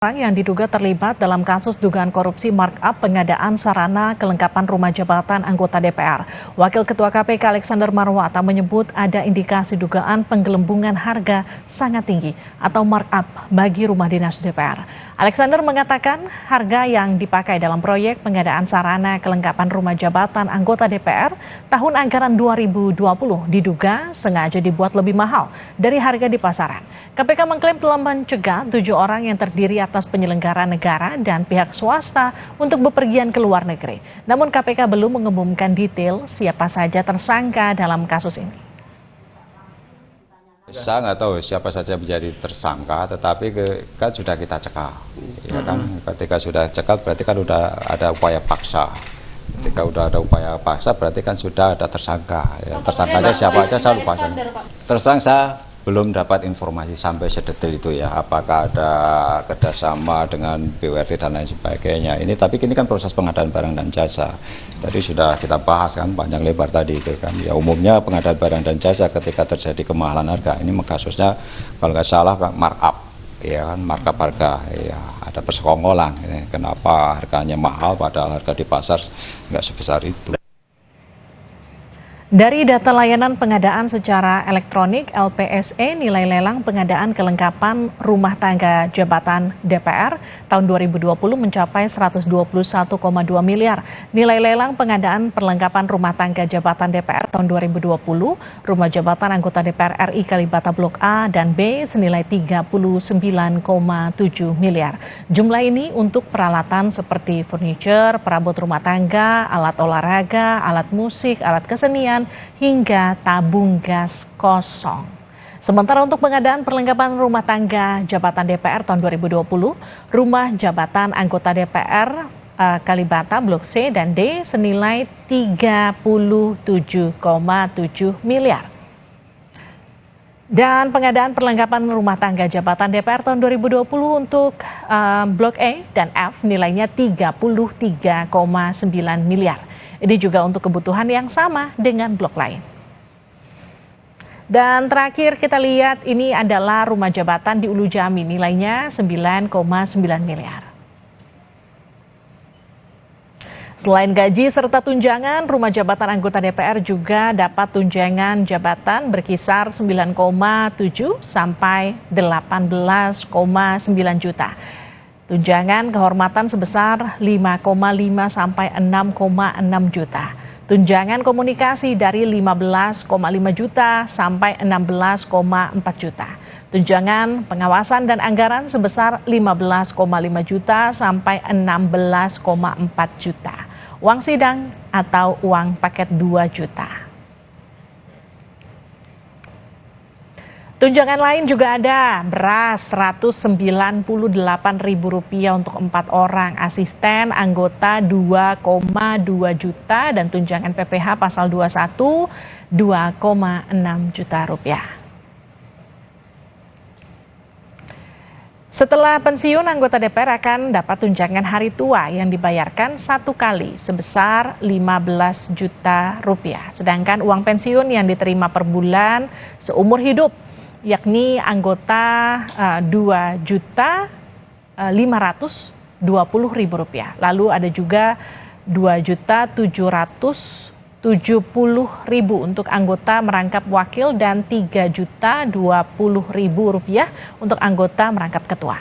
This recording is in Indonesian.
Orang yang diduga terlibat dalam kasus dugaan korupsi markup pengadaan sarana kelengkapan rumah jabatan anggota DPR. Wakil Ketua KPK Alexander Marwata menyebut ada indikasi dugaan penggelembungan harga sangat tinggi atau markup bagi rumah dinas DPR. Alexander mengatakan harga yang dipakai dalam proyek pengadaan sarana kelengkapan rumah jabatan anggota DPR tahun anggaran 2020 diduga sengaja dibuat lebih mahal dari harga di pasaran. KPK mengklaim telah mencegah 7 orang yang terdiri atas penyelenggara negara dan pihak swasta untuk bepergian ke luar negeri. Namun KPK belum mengumumkan detail siapa saja tersangka dalam kasus ini. Saya nggak tahu siapa saja menjadi tersangka, tetapi kan sudah kita cekal. Ya kan? Ketika sudah cekal berarti kan sudah ada upaya paksa. Ketika sudah ada upaya paksa berarti kan sudah ada tersangka. Ya, tersangkanya siapa aja saya lupa. Tersangka belum dapat informasi sampai sedetail itu ya, apakah ada kerjasama dengan BUMD dan lain sebagainya. Tapi ini kan proses pengadaan barang dan jasa. Tadi sudah kita bahas kan panjang lebar tadi itu kan. Ya umumnya pengadaan barang dan jasa ketika terjadi kemahalan harga, ini kasusnya kalau nggak salah markup, ya kan, markup harga. Ya ada persekongkolan. Ya. Kenapa harganya mahal padahal harga di pasar nggak sebesar itu. Dari data layanan pengadaan secara elektronik LPSE, nilai lelang pengadaan kelengkapan rumah tangga jabatan DPR tahun 2020 mencapai 121,2 miliar. Nilai lelang pengadaan perlengkapan rumah tangga jabatan DPR tahun 2020, rumah jabatan anggota DPR RI Kalibata Blok A dan B senilai 39,7 miliar. Jumlah ini untuk peralatan seperti furniture, perabot rumah tangga, alat olahraga, alat musik, alat kesenian, hingga tabung gas kosong. Sementara untuk pengadaan perlengkapan rumah tangga jabatan DPR tahun 2020, rumah jabatan anggota DPR Kalibata Blok C dan D senilai 37,7 miliar. Dan pengadaan perlengkapan rumah tangga jabatan DPR tahun 2020 untuk Blok E dan F nilainya 33,9 miliar. Ini juga untuk kebutuhan yang sama dengan blok lain. Dan terakhir kita lihat ini adalah rumah jabatan di Ulu Jami, nilainya 9,9 miliar. Selain gaji serta tunjangan, rumah jabatan anggota DPR juga dapat tunjangan jabatan berkisar 9,7 sampai 18,9 juta. Tunjangan kehormatan sebesar 5,5 sampai 6,6 juta. Tunjangan komunikasi dari 15,5 juta sampai 16,4 juta. Tunjangan pengawasan dan anggaran sebesar 15,5 juta sampai 16,4 juta. Uang sidang atau uang paket 2 juta. Tunjangan lain juga ada, beras Rp198.000 untuk 4 orang, asisten anggota 2,2 juta, dan tunjangan PPH pasal 21 2,6 juta rupiah. Setelah pensiun, anggota DPR akan dapat tunjangan hari tua yang dibayarkan 1 kali sebesar 15 juta rupiah. Sedangkan uang pensiun yang diterima per bulan seumur hidup yakni anggota Rp2.520.000. Lalu ada juga Rp2.770.000 untuk anggota merangkap wakil dan Rp3.020.000 untuk anggota merangkap ketua.